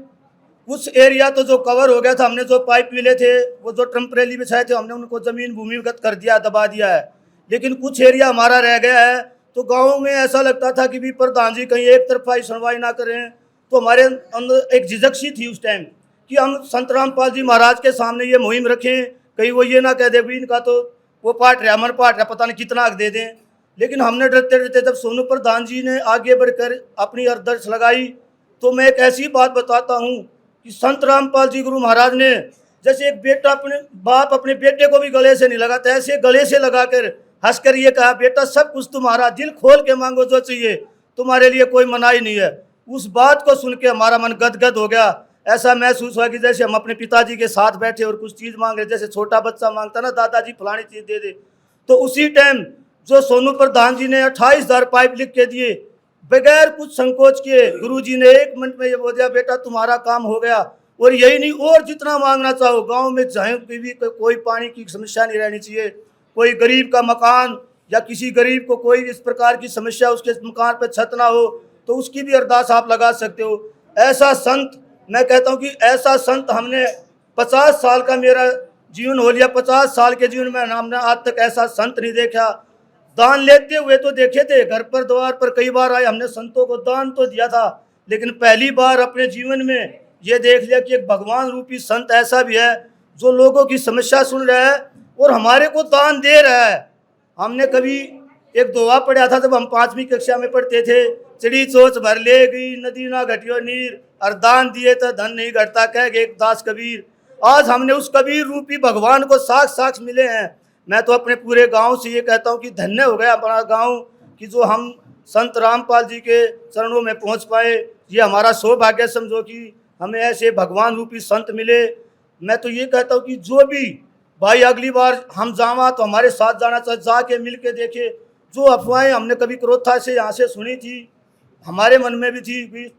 कुछ एरिया तो जो कवर हो गया था, हमने जो पाइप मिले थे वो जो टेम्परेरी बिछाए थे हमने उनको ज़मीन भूमिगत कर दिया, दबा दिया है, लेकिन कुछ एरिया हमारा रह गया है। तो गाँव में ऐसा लगता था कि भी प्रधान जी कहीं एक तरफा ही सुनवाई ना करें, तो हमारे अंदर एक झिझक सी थी उस टाइम कि हम संत रामपाल जी महाराज के सामने ये मुहिम रखें, कहीं वो ये ना कह दे भी इनका तो वो पाट रहा, मन पाट रहा, पता नहीं कितना हक दे दें। लेकिन हमने डरते डरते जब सोनू प्रधान जी ने आगे बढ़कर अपनी अरदर्श लगाई, तो मैं एक ऐसी बात बताता हूँ कि संत रामपाल जी गुरु महाराज ने जैसे एक बेटा अपने बाप अपने बेटे को भी गले से नहीं लगाता, ऐसे गले से लगाकर हंसकर ये कहा, बेटा सब कुछ तुम्हारा, दिल खोल के मांगो जो चाहिए, तुम्हारे लिए कोई मनाही नहीं है। उस बात को सुन के हमारा मन गदगद हो गया। ऐसा महसूस हुआ कि जैसे हम अपने पिताजी के साथ बैठे और कुछ चीज़ मांग रहे, जैसे छोटा बच्चा मांगता ना, दादाजी फलानी चीज़ दे दे। तो उसी टाइम जो सोनू प्रधान जी ने 28,000 पाइप लिख के दिए, बगैर कुछ संकोच किए गुरुजी ने 1 मिनट में ये बोल दिया, बेटा तुम्हारा काम हो गया। और यही नहीं, और जितना मांगना चाहो, गांव में चाहे भी कोई पानी की समस्या नहीं रहनी चाहिए, कोई गरीब का मकान या किसी गरीब को कोई इस प्रकार की समस्या, उसके मकान पर छत ना हो, तो उसकी भी अरदास आप लगा सकते हो। ऐसा संत, मैं कहता हूँ कि ऐसा संत हमने 50 साल का मेरा जीवन हो लिया, 50 साल के जीवन में हमने आज तक ऐसा संत नहीं देखा। दान लेते हुए तो देखे थे, घर पर द्वार पर कई बार आए, हमने संतों को दान तो दिया था, लेकिन पहली बार अपने जीवन में ये देख लिया कि एक भगवान रूपी संत ऐसा भी है जो लोगों की समस्या सुन रहा है और हमारे को दान दे रहा है। हमने कभी एक दोहा पढ़ा था जब हम 5वीं कक्षा में पढ़ते थे, चिड़ी चोच भर ले गई नदी ना घटियो नीर, और दान दिए तो धन नहीं घटता, कह गए एक दास कबीर। आज हमने उस कबीर रूपी भगवान को साक्ष मिले हैं। मैं तो अपने पूरे गांव से ये कहता हूं कि धन्य हो गया हमारा गांव कि जो हम संत रामपाल जी के चरणों में पहुंच पाए। ये हमारा सौभाग्य समझो कि हमें ऐसे भगवान रूपी संत मिले। मैं तो ये कहता हूँ कि जो भी भाई अगली बार हम जावा तो हमारे साथ जाना चाहिए, जाके मिल के देखे। जो अफवाहें हमने कभी क्रोथा से यहाँ से सुनी थी, हमारे मन में भी थी कि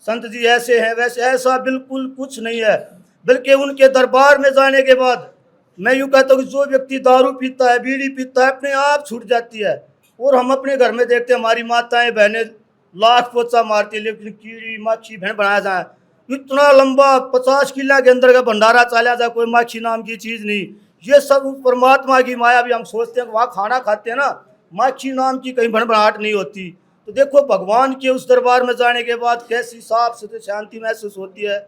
संत जी ऐसे हैं वैसे, ऐसा बिल्कुल कुछ नहीं है। बल्कि उनके दरबार में जाने के बाद मैं यूँ कहता हूँ कि जो व्यक्ति दारू पीता है, बीड़ी पीता है, अपने आप छूट जाती है। और हम अपने घर में देखते हैं हमारी माताएं बहनें लाख पोचा मारती है, लेकिन कीड़ी माछी भेड़ बनाया जाए, इतना लंबा 50 किला के अंदर का भंडारा चला जाए, कोई माछी नाम की चीज़ नहीं। ये सब परमात्मा की माया। भी हम सोचते हैं वहाँ खाना खाते हैं ना, माछी नाम की कहीं भड़बड़ाहट नहीं होती। तो देखो भगवान के उस दरबार में जाने के बाद कैसी साफ सुथरी शांति महसूस होती है।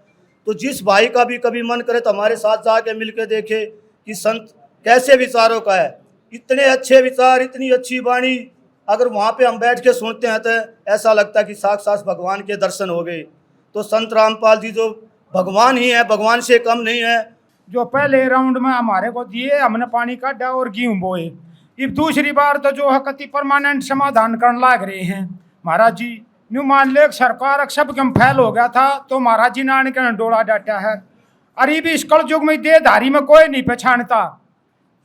तो जिस भाई का भी कभी मन करे तो हमारे साथ जाके मिल के देखे कि संत कैसे विचारों का है। इतने अच्छे विचार, इतनी अच्छी वाणी, अगर वहाँ पे हम बैठ के सुनते हैं तो ऐसा लगता है कि साक्षात भगवान के दर्शन हो गए। तो संत रामपाल जी जो भगवान ही है, भगवान से कम नहीं है। जो पहले राउंड में हमारे को दिए, हमने पानी काटा और गेहूं बोए। अब दूसरी बार तो जो है कति परमानेंट समाधान करने लाग रहे हैं महाराज जी। न्यू मान ले सरकार सब कम फैल हो गया था तो महाराज जी ने के डोला डाटा है। अरे भी इस कल युग में देहधारी में कोई नहीं पहचानता।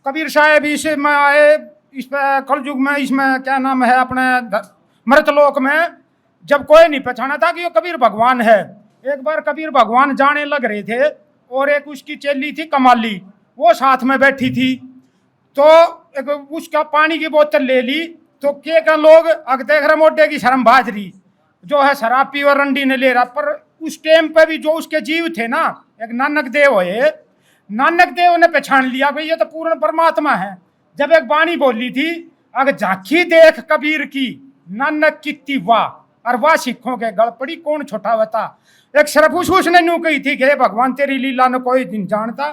कबीर साहब इसमें आए, इस पर कल युग में, इसमें क्या नाम है अपने मृतलोक में, जब कोई नहीं पहचाना था कि वो कबीर भगवान है। एक बार कबीर भगवान जाने लग रहे थे और एक उसकी चेली थी कमाली, वो साथ में बैठी थी। तो एक उसका पानी की बोतल ले ली तो के का लोग अग देख रहे मोटे की शर्म भाजरी जो है शराब पी और रंडी ने ले रहा। पर उस टाइम पे भी जो उसके जीव थे ना, एक नानक देव है, नानक देव ने पहचान लिया भाई ये तो पूर्ण परमात्मा है। जब एक बाणी बोली थी, अगर झांकी देख कबीर की नानक कितनी वाह, और वाह सिखों के गल पड़ी कौन छोटा होता। एक सरफुस उसने न्यू कही थी कि भगवान तेरी लीला ने कोई दिन जानता।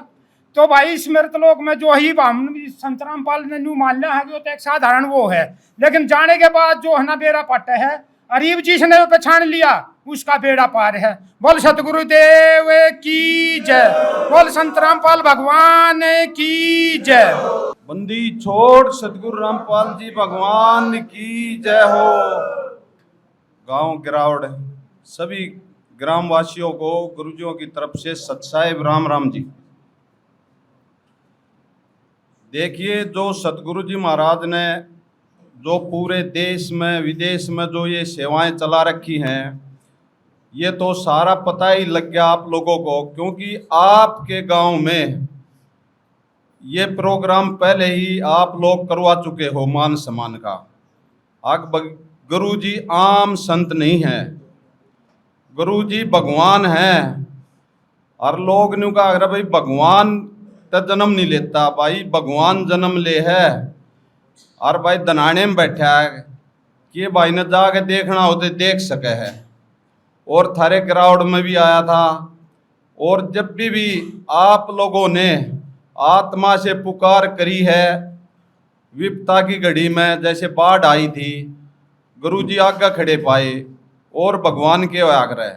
तो भाई इस मृतलोक में जो ही हम संत रामपाल ने न्यू मान लिया है कि वो तो एक साधारण वो है, लेकिन जाने के बाद जो है ना बेरा पट है। गरीब जिसने पहचान लिया उसका बेड़ा पार है। बोल सतगुरुदेव की जय, बोल संत रामपाल भगवान की जय। बंदी छोड़ सतगुरु रामपाल जी भगवान की जय हो। गांव गिरावड़ सभी ग्रामवासियों को गुरुजियों की तरफ से सत साहिब राम राम जी। देखिए, जो सतगुरु जी महाराज ने जो पूरे देश में विदेश में जो ये सेवाएं चला रखी हैं, ये तो सारा पता ही लग गया आप लोगों को, क्योंकि आपके गांव में ये प्रोग्राम पहले ही आप लोग करवा चुके हो मान सम्मान का। गुरु जी आम संत नहीं है, गुरु जी भगवान हैं। और लोग ने कहा अगर भाई भगवान तो जन्म नहीं लेता, भाई भगवान जन्म ले है। और भाई दनाने में बैठा है कि भाई ने जाके देखना हो तो देख सके है। और थारे ग्राउंड में भी आया था। और जब भी आप लोगों ने आत्मा से पुकार करी है विपता की घड़ी में, जैसे बाढ़ आई थी, गुरु जी आगे खड़े पाए और भगवान के आग्रह।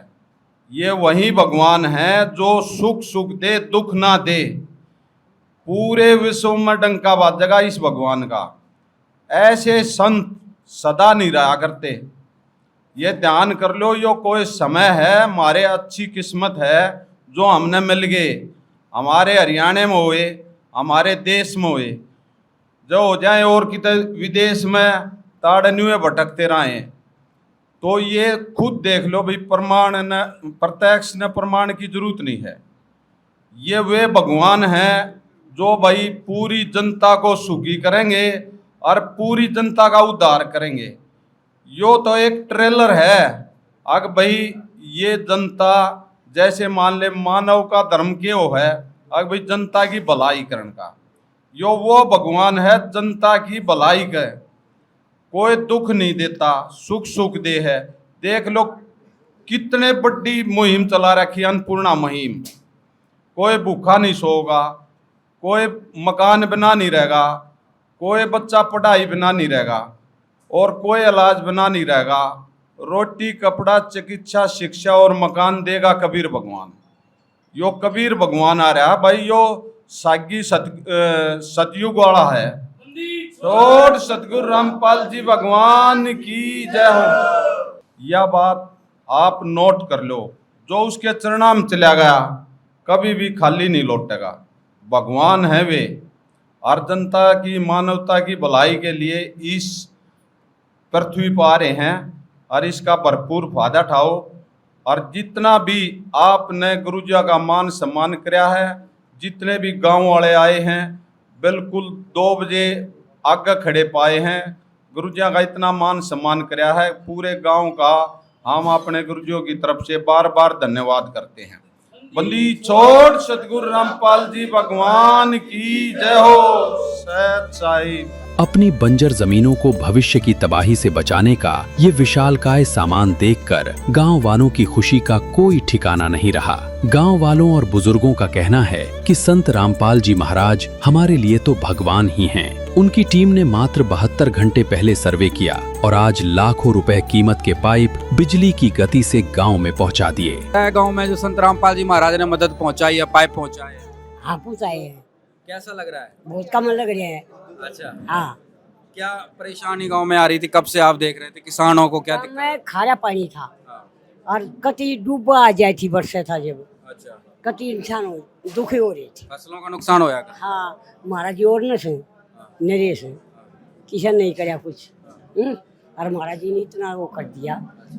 ये वही भगवान है जो सुख सुख दे दुख ना दे। पूरे विश्व में डंका बाजेगा इस भगवान का। ऐसे संत सदा नहीं रहा करते। ये ध्यान कर लो, यो कोई समय है, हमारे अच्छी किस्मत है जो हमने मिल गए। हमारे हरियाणा में हुए, हमारे देश में हुए, जो हो जाए और कितने विदेश में ताड़न्युए भटकते रहे। तो ये खुद देख लो भाई, प्रमाण न प्रत्यक्ष न प्रमाण की जरूरत नहीं है। ये वे भगवान हैं जो भाई पूरी जनता को सुखी करेंगे और पूरी जनता का उद्धार करेंगे। यो तो एक ट्रेलर है। अगर भाई ये जनता जैसे मान ले मानव का धर्म क्यों है, अगर भाई जनता की भलाई करने का, यो वो भगवान है जनता की भलाई का। कोई दुख नहीं देता, सुख सुख दे है। देख लो कितने बड़ी मुहिम चला रखी, अन्नपूर्णा मुहिम। कोई भूखा नहीं सोगा, कोई मकान बना नहीं रहेगा, कोई बच्चा पढ़ाई बना नहीं रहेगा, और कोई इलाज बना नहीं रहेगा। रोटी कपड़ा चिकित्सा शिक्षा और मकान देगा कबीर भगवान। यो कबीर भगवान आ रहा है भाई, यो सागी सतयुग वाला है। तो सतगुरु रामपाल जी भगवान की जय हो। यह बात आप नोट कर लो, जो उसके चरणों में चला गया कभी भी खाली नहीं लौटेगा। भगवान है वे, और जनता की मानवता की भलाई के लिए इस पृथ्वी पर आ रहे हैं और इसका भरपूर फायदा उठाओ। और जितना भी आपने गुरु जी का मान सम्मान किया है, जितने भी गांव वाले आए हैं, बिल्कुल 2 बजे आगे खड़े पाए हैं। गुरु जी का इतना मान सम्मान किया है, पूरे गांव का हम अपने गुरुजियों की तरफ से बार बार धन्यवाद करते हैं। बंदी छोड़ सतगुरु रामपाल जी भगवान की जय हो। सत साहिब। अपनी बंजर जमीनों को भविष्य की तबाही से बचाने का ये विशालकाय सामान देखकर गांव वालों की खुशी का कोई ठिकाना नहीं रहा। गांव वालों और बुजुर्गों का कहना है कि संत रामपाल जी महाराज हमारे लिए तो भगवान ही हैं। उनकी टीम ने मात्र 72 घंटे पहले सर्वे किया और आज लाखों रुपए कीमत के पाइप बिजली की गति से गांव में पहुंचा दिए। गांव में जो संत रामपाल जी महाराज ने मदद पहुंचाई है, पाइप पहुंचाए हैं, हाँ पहुंचाए हैं। कैसा लग रहा है? बहुत कम लग रहे हैं। अच्छा, हाँ। क्या परेशानी गांव में आ रही थी? कब से आप देख रहे थे? किसानों को क्या गाँव दिक्कत? में खारा पानी था। हाँ। और कति डूबा आ जाती थी, वर्षा था जब, अच्छा, कति इंसान दुखी हो रही थी। फसलों का नुकसान होया कर? हाँ, महाराज जी और न से नरेश किसान नहीं कराया कुछ। और महाराज जी ने इतना वो कर दिया,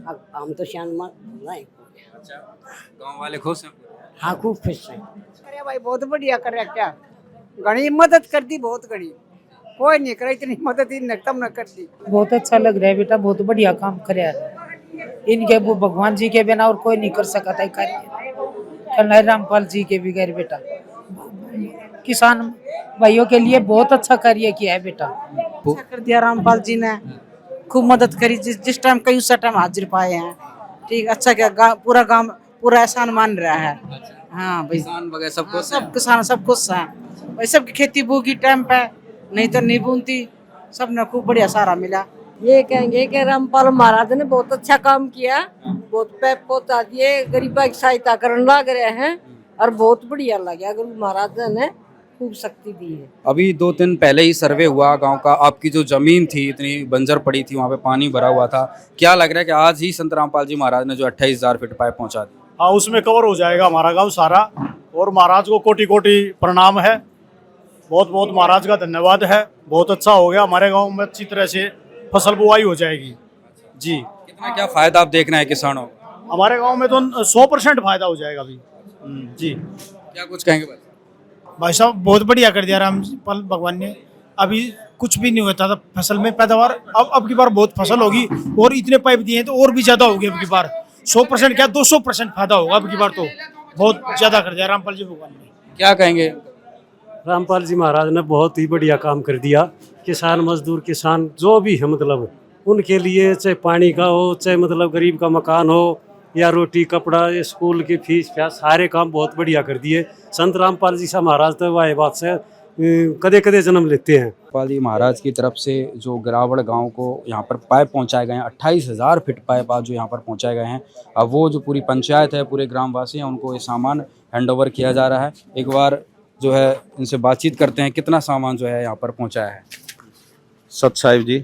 अब हम तो शान नहीं। अच्छा, गांव वाले खुश हैं? हाँ, खूब खुश हैं। अरे भाई बहुत बढ़िया कर रहा, क्या घनी मदद कर दी, बहुत घनी। कोई नहीं करे इतनी मदद ही तब न कर दी। बहुत अच्छा लग रहा है बेटा, बहुत बढ़िया काम कराया है। इनके वो भगवान जी के बिना और कोई नहीं कर सका था कार्य। कन्हैया रामपाल जी के बगैर बेटा किसान भाइयों के लिए बहुत अच्छा कार्य किया है बेटा। अच्छा कर दिया रामपाल जी ने, खूब मदद करी। जिस टाइम कहीं उस टाइम हाजिर पाए हैं। ठीक, अच्छा क्या पूरा गांव पूरा एहसान मान रहा है। हाँ भाई, किसान वगैरह सबको सब किसान सब कुछ है भाई। सबकी खेती बूगी टाइम पे, नहीं तो नहीं बूनती। सब ने खूब बढ़िया सहारा मिला। ये कहेंगे कि रामपाल महाराज ने बहुत अच्छा काम किया, बहुत पैप पहुंचा दिए, गरीबा की सहायता करने लग रहे हैं और बहुत बढ़िया लगा। गुरु महाराज ने खूब शक्ति दी है। अभी 2 दिन पहले ही सर्वे हुआ गांव का, आपकी जो जमीन थी इतनी बंजर पड़ी थी, वहाँ पे पानी भरा हुआ था, क्या लग रहा है कि आज ही संत रामपाल जी महाराज ने जो 28,000 फीट पाइप पहुंचा दी? हाँ, उसमें कवर हो जाएगा हमारा गांव सारा। और महाराज को कोटि कोटि प्रणाम है, बहुत बहुत महाराज का धन्यवाद है। बहुत अच्छा हो गया, हमारे गांव में अच्छी तरह से फसल बुआई हो जाएगी जी। कितना क्या फायदा आप देखना है किसानों को? हमारे गांव में तो 100% फायदा हो जाएगा अभी जी। क्या कुछ कहेंगे भाई? भाई साहब बहुत बढ़िया कर दिया रामपाल भगवान ने। अभी कुछ भी नहीं होता था फसल में पैदावार, अब की बार बहुत फसल होगी और इतने पाइप दिए हैं तो और भी ज्यादा होगी। अब की बार 100% क्या 200% फायदा होगा। अब की बार तो बहुत ज्यादा कर दिया रामपाल जी भगवान ने। क्या कहेंगे? रामपाल जी महाराज ने बहुत ही बढ़िया काम कर दिया। किसान मजदूर किसान जो भी है मतलब उनके लिए, चाहे पानी का हो, चाहे मतलब गरीब का मकान हो, या रोटी कपड़ा, स्कूल की फीस फ्यास, सारे काम बहुत बढ़िया कर दिए। संत रामपाल जी सा महाराज तो वाह बात से कदे कदे जन्म लेते हैं। रामपाल जी महाराज की तरफ से जो गिरावड़ गांव को यहाँ पर पाइप पहुँचाए गए हैं, 28,000 फीट पाइप आज जो यहाँ पर पहुँचाए गए हैं, अब वो जो पूरी पंचायत है, पूरे ग्रामवासी हैं, उनको ये सामान हैंडओवर किया जा रहा है। एक बार जो है इनसे बातचीत करते हैं, कितना सामान जो है यहाँ पर पहुँचाया है। सत साहिब जी,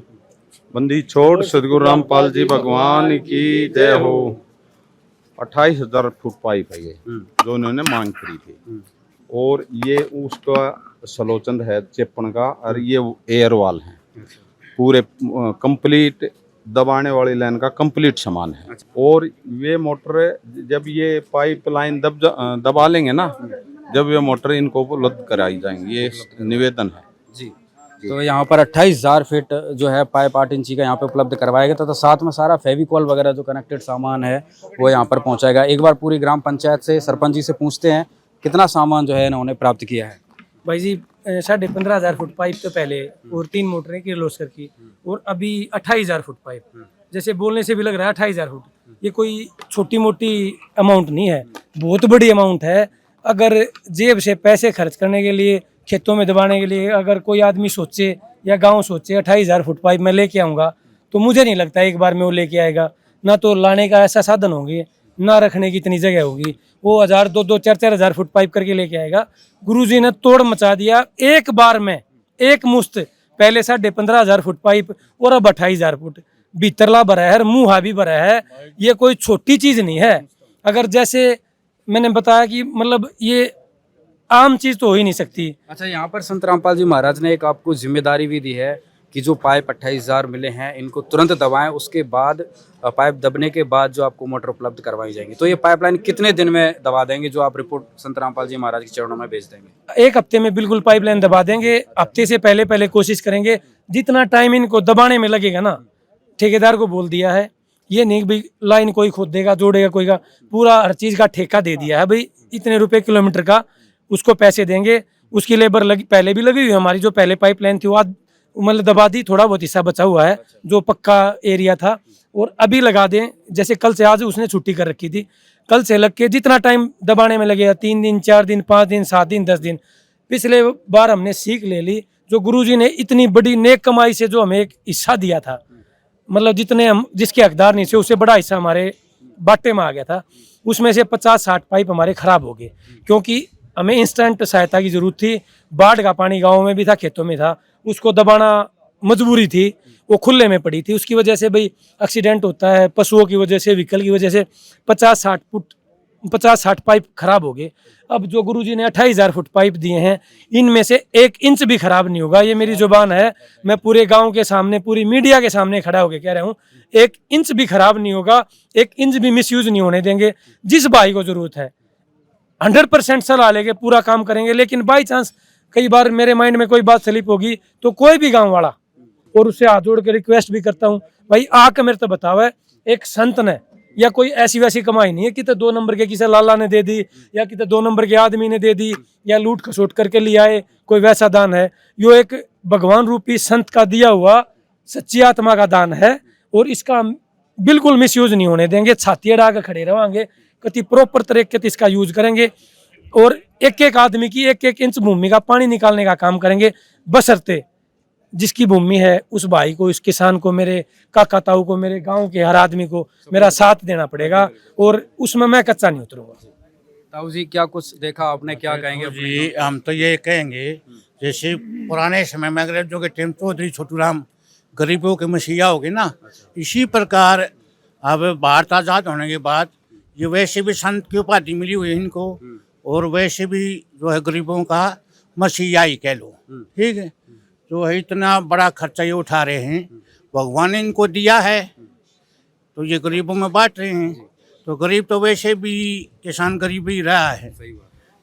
बंदी छोड़ सदगुरु रामपाल जी भगवान की जय हो। 28,000 फुट पाइप है ये जो इन्होंने मांग करी थी। और ये उसका सलोचन है चेपन का, और ये एयर वाल है, पूरे कंप्लीट दबाने वाली लाइन का कंप्लीट सामान है। और ये मोटर जब ये पाइप लाइन दबा लेंगे ना, जब ये मोटर इनको उपलब्ध कराई जाएंगी, ये निवेदन है जी। तो यहाँ पर 28,000 फीट जो है पाइप 8 इंची का यहाँ पे उपलब्ध करवाएगा, तो साथ में सारा फेविकॉल वगैरह जो कनेक्टेड सामान है वो यहाँ पर पहुँचाएगा। एक बार पूरी ग्राम पंचायत से सरपंच जी से पूछते हैं कितना सामान जो है इन्होंने प्राप्त किया है। भाई जी 15,500 फुट पाइप तो पहले, और 3 मोटरें किर्लोस्कर की, और अभी 28,000 फुट पाइप। जैसे बोलने से भी लग रहा है 28,000 फुट, ये कोई छोटी मोटी अमाउंट नहीं है, बहुत बड़ी अमाउंट है। अगर जेब से पैसे खर्च करने के लिए, खेतों में दबाने के लिए अगर कोई आदमी सोचे या गांव सोचे 28,000 फुट पाइप मैं लेके आऊँगा, तो मुझे नहीं लगता एक बार में वो लेके आएगा। ना तो लाने का ऐसा साधन होंगे, ना रखने की इतनी जगह होगी। वो 1,000, 2,000, 4,000 फुट पाइप करके लेके आएगा। गुरुजी ने तोड़ मचा दिया एक बार में, एक मुश्त। पहले 15,500 फुट पाइप और अब 28,000 फुट। भीतरला भरा है, मुँहा भी भरा है। ये कोई छोटी चीज़ नहीं है। अगर जैसे मैंने बताया कि मतलब ये आम चीज तो हो ही नहीं सकती। अच्छा, यहाँ पर संत रामपाल जी महाराज ने एक आपको जिम्मेदारी भी दी है कि जो पाइप 28,000 मिले हैं इनको तुरंत दबाएं, उसके बाद पाइप दबने के बाद जो आपको मोटर उपलब्ध करवाई जाएगी। तो ये पाइपलाइन कितने दिन में दबा देंगे, जो आप रिपोर्ट संत रामपाल जी महाराज के चरणों में भेज देंगे? 1 हफ्ते में बिल्कुल पाइपलाइन दबा देंगे। हफ्ते से पहले कोशिश करेंगे। जितना टाइम इनको दबाने में लगेगा ना, ठेकेदार को बोल दिया है, ये नहीं भाई लाइन कोई खोद देगा, जोड़ेगा कोई का, पूरा हर चीज का ठेका दे दिया है। भाई इतने रुपए किलोमीटर का उसको पैसे देंगे। उसकी लेबर लगी, पहले भी लगी हुई है हमारी। जो पहले पाइपलाइन थी वो मतलब दबा दी, थोड़ा बहुत हिस्सा बचा हुआ है जो पक्का एरिया था, और अभी लगा दें। जैसे कल से, आज उसने छुट्टी कर रखी थी, कल से लग के जितना टाइम दबाने में लगेगा, 3 दिन, 4 दिन, 5 दिन, 7 दिन, 10 दिन। पिछले बार हमने सीख ले ली, जो गुरुजी ने इतनी बड़ी नेक कमाई से जो हमें एक हिस्सा दिया था, मतलब जितने हम जिसके हकदार नहीं थे उससे बड़ा हिस्सा हमारे बाटे में आ गया था। उसमें से 50-60 पाइप हमारे खराब हो गए, क्योंकि हमें इंस्टेंट सहायता की जरूरत थी। बाढ़ का पानी गाँव में भी था, खेतों में था, उसको दबाना मजबूरी थी, वो खुले में पड़ी थी। उसकी वजह से भाई एक्सीडेंट होता है, पशुओं की वजह से, व्हीकल की वजह से 50-60 पाइप खराब हो गए। अब जो गुरुजी ने 28,000 फुट पाइप दिए हैं, इनमें से 1 इंच भी खराब नहीं होगा। ये मेरी जुबान है, मैं पूरे गांव के सामने, पूरी मीडिया के सामने खड़ा होकर कह रहा हूँ, 1 इंच भी खराब नहीं होगा, 1 इंच भी मिसयूज नहीं होने देंगे। जिस भाई को जरूरत है 100% सलाह लेके पूरा काम करेंगे। लेकिन बाई चांस कई बार मेरे माइंड में कोई बात स्लिप होगी, तो कोई भी गांव वाला, और उससे हाथ जोड़ के रिक्वेस्ट भी करता हूँ, भाई आके मेरे तो बताओ, एक संत ने या कोई ऐसी वैसी कमाई नहीं है कि 2 नंबर के किसी लाला ने दे दी, या कि 2 नंबर के आदमी ने दे दी, या लूट खसोट करके ले आए, कोई वैसा दान है। यो एक भगवान रूपी संत का दिया हुआ सच्ची आत्मा का दान है, और इसका बिल्कुल मिसयूज नहीं होने देंगे। छाती अड़ा के खड़े रहेंगे, कति प्रॉपर तरीके से इसका यूज करेंगे, और एक एक आदमी की 1-1 इंच भूमि का पानी निकालने का काम करेंगे। बशर्ते जिसकी भूमि है उस भाई को, उस किसान को, मेरे काका ताऊ को, मेरे गांव के हर आदमी को मेरा साथ देना पड़ेगा और उसमें मैं कच्चा नहीं उतरूंगा। ताऊ जी क्या कुछ देखा आपने, क्या कहेंगे? जी हम तो ये कहेंगे, जैसे पुराने समय में अंग्रेजों के टाइम चौधरी छोटूराम गरीबों के मसीहा हो गए ना, इसी प्रकार अब भारत आज़ाद होने के बाद ये वैसे भी संत की उपाधि मिली हुई है इनको, और वैसे भी जो है गरीबों का मसीहा ही कह लो, ठीक है। जो है इतना बड़ा खर्चा ये उठा रहे हैं, भगवान ने इनको दिया है तो ये गरीबों में बांट रहे हैं। तो गरीब तो वैसे भी किसान गरीब ही रहा है।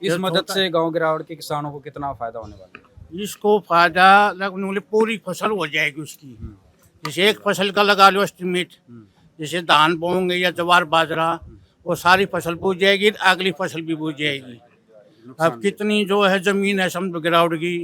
इस मदद से गांव गिरावड़ के किसानों को कितना फायदा होने वाला है? इसको फायदा लगने वाली पूरी फसल हो जाएगी उसकी। जैसे एक फसल का लगा लो एस्टिमेट, जैसे धान बोएंगे या ज्वार बाजरा, वो सारी फसल बूझ जाएगी, अगली फसल भी बूझ जाएगी। अब कितनी जो है जमीन है समुद्र गिरावड़ की,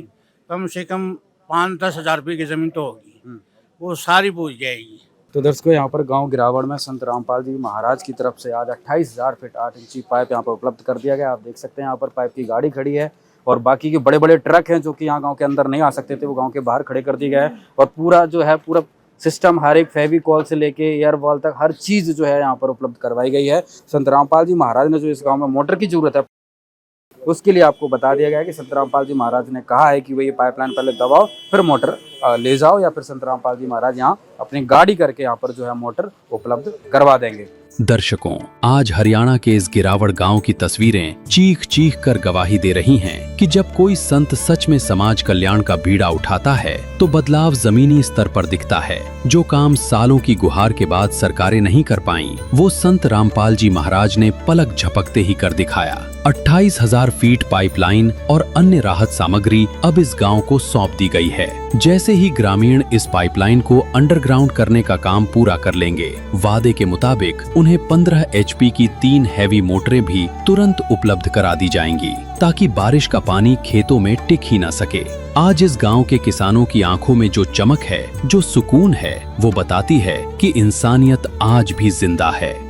कम से कम 5-10 हज़ार रुपये की जमीन तो होगी, वो सारी बूझ जाएगी। तो दर्शकों, यहाँ पर गांव गिरावड़ में संत रामपाल जी महाराज की तरफ से आज 28,000 फीट 8 इंची पाइप यहाँ पर उपलब्ध कर दिया गया। आप देख सकते हैं यहाँ पर पाइप की गाड़ी खड़ी है और बाकी के बड़े बड़े ट्रक हैं जो कि यहाँ गांव के अंदर नहीं आ सकते थे, वो गांव के बाहर खड़े कर दिए गए हैं। और पूरा जो है पूरा सिस्टम, हर एक फेविकॉल से लेके एयर वॉल तक हर चीज़ जो है यहाँ पर उपलब्ध करवाई गई है। संत रामपाल जी महाराज ने जो इस गाँव में मोटर की जरूरत है उसके लिए आपको बता दिया गया है कि संत रामपाल जी महाराज ने कहा है कि वही पाइपलाइन पहले दबाओ फिर मोटर ले जाओ, या फिर संत रामपाल जी महाराज यहाँ अपनी गाड़ी करके यहाँ पर जो है मोटर उपलब्ध करवा देंगे। दर्शकों, आज हरियाणा के इस गिरावड़ गांव की तस्वीरें चीख चीख कर गवाही दे रही हैं कि जब कोई संत सच में समाज कल्याण का बीड़ा उठाता है तो बदलाव जमीनी स्तर पर दिखता है। जो काम सालों की गुहार के बाद सरकारें नहीं कर पाईं, वो संत रामपाल जी महाराज ने पलक झपकते ही कर दिखाया। 28,000 फीट पाइपलाइन और अन्य राहत सामग्री अब इस गांव को सौंप दी गई है। जैसे ही ग्रामीण इस पाइपलाइन को अंडरग्राउंड करने का काम पूरा कर लेंगे, वादे के मुताबिक उन्हें 15 HP की 3 हैवी मोटरें भी तुरंत उपलब्ध करा दी जाएंगी ताकि बारिश का पानी खेतों में टिक ही न सके। आज इस गांव के किसानों की आंखों में जो चमक है, जो सुकून है, वो बताती है कि इंसानियत आज भी जिंदा है।